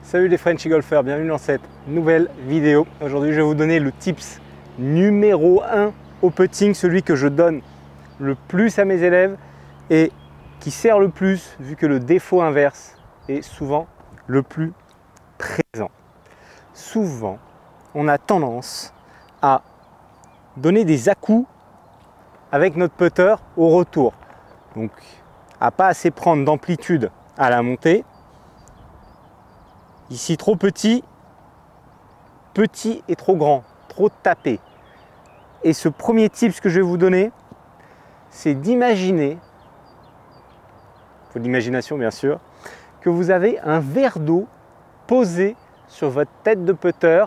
Salut les Frenchy golfeurs, bienvenue dans cette nouvelle vidéo. Aujourd'hui je vais vous donner le tips numéro 1 au putting, celui que je donne le plus à mes élèves et qui sert le plus vu que le défaut inverse est souvent le plus présent. Souvent on a tendance à donner des à-coups avec notre putter au retour. Donc à pas assez prendre d'amplitude à la montée. Ici trop petit, petit et trop grand, trop tapé. Et ce premier tip que je vais vous donner, c'est d'imaginer, il faut de l'imagination bien sûr, que vous avez un verre d'eau posé sur votre tête de putter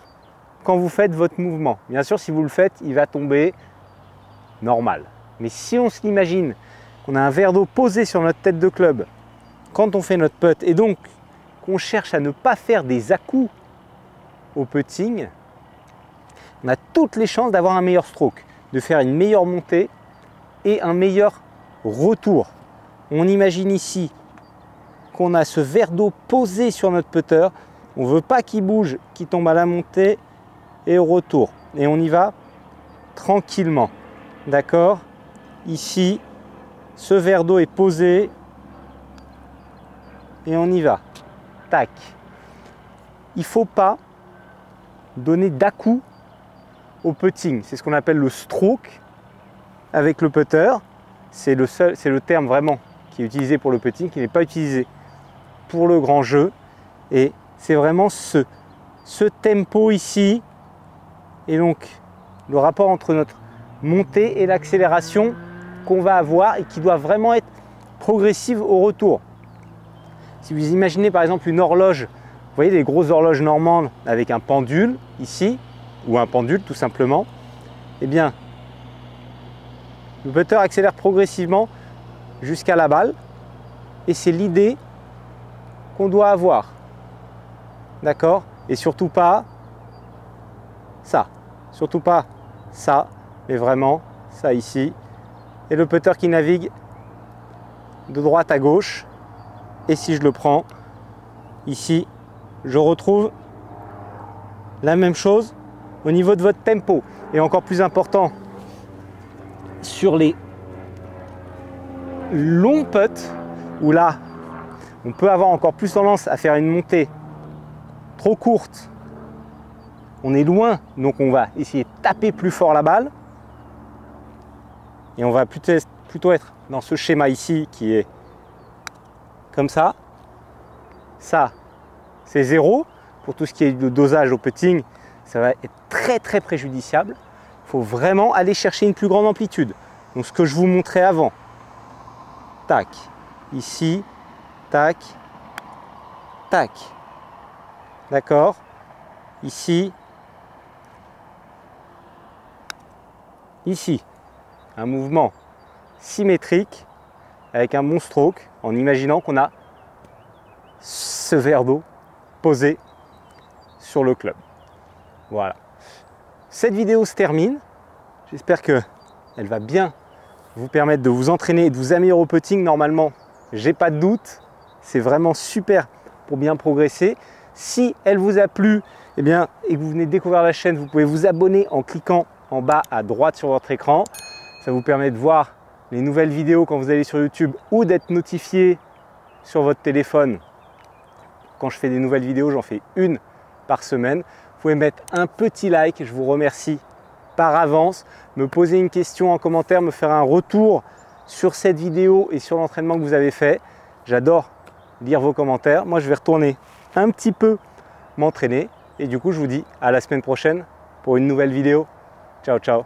quand vous faites votre mouvement. Bien sûr, si vous le faites, il va tomber normal. Mais si on s'imagine qu'on a un verre d'eau posé sur notre tête de club quand on fait notre putt et donc qu'on cherche à ne pas faire des à-coups au putting, on a toutes les chances d'avoir un meilleur stroke, de faire une meilleure montée et un meilleur retour. On imagine ici qu'on a ce verre d'eau posé sur notre putter, on ne veut pas qu'il bouge, qu'il tombe à la montée et au retour. Et on y va tranquillement. D'accord? Ici, ce verre d'eau est posé et on y va. Tac. Il ne faut pas donner d'à-coups au putting. C'est ce qu'on appelle le stroke avec le putter. C'est le terme vraiment qui est utilisé pour le putting, qui n'est pas utilisé pour le grand jeu. Et c'est vraiment ce tempo ici. Et donc le rapport entre notre montée et l'accélération qu'on va avoir et qui doit vraiment être progressive au retour. Si vous imaginez par exemple une horloge, vous voyez les grosses horloges normandes avec un pendule ici, ou un pendule tout simplement, eh bien le putter accélère progressivement jusqu'à la balle et c'est l'idée qu'on doit avoir. D'accord? Et surtout pas ça, surtout pas ça, mais vraiment ça ici. Et le putter qui navigue de droite à gauche. Et si je le prends ici, je retrouve la même chose au niveau de votre tempo. Et encore plus important, sur les longs putts, où là, on peut avoir encore plus tendance à faire une montée trop courte. On est loin, donc on va essayer de taper plus fort la balle. Et on va plutôt être dans ce schéma ici qui est comme ça. Ça, c'est 0. Pour tout ce qui est de dosage au putting, ça va être très préjudiciable. Il faut vraiment aller chercher une plus grande amplitude. Donc ce que je vous montrais avant. Tac. Ici. Tac. Tac. D'accord? Ici. Ici. Un mouvement symétrique avec un bon stroke en imaginant qu'on a ce verre d'eau posé sur le club. Voilà. Cette vidéo se termine. J'espère qu'elle va bien vous permettre de vous entraîner et de vous améliorer au putting. Normalement, j'ai pas de doute. C'est vraiment super pour bien progresser. Si elle vous a plu, eh bien, et que vous venez de découvrir la chaîne, vous pouvez vous abonner en cliquant en bas à droite sur votre écran. Ça vous permet de voir les nouvelles vidéos quand vous allez sur YouTube ou d'être notifié sur votre téléphone. Quand je fais des nouvelles vidéos, j'en fais une par semaine. Vous pouvez mettre un petit like, je vous remercie par avance. Me poser une question en commentaire, me faire un retour sur cette vidéo et sur l'entraînement que vous avez fait. J'adore lire vos commentaires. Moi, je vais retourner un petit peu m'entraîner. Et du coup, je vous dis à la semaine prochaine pour une nouvelle vidéo. Ciao, ciao.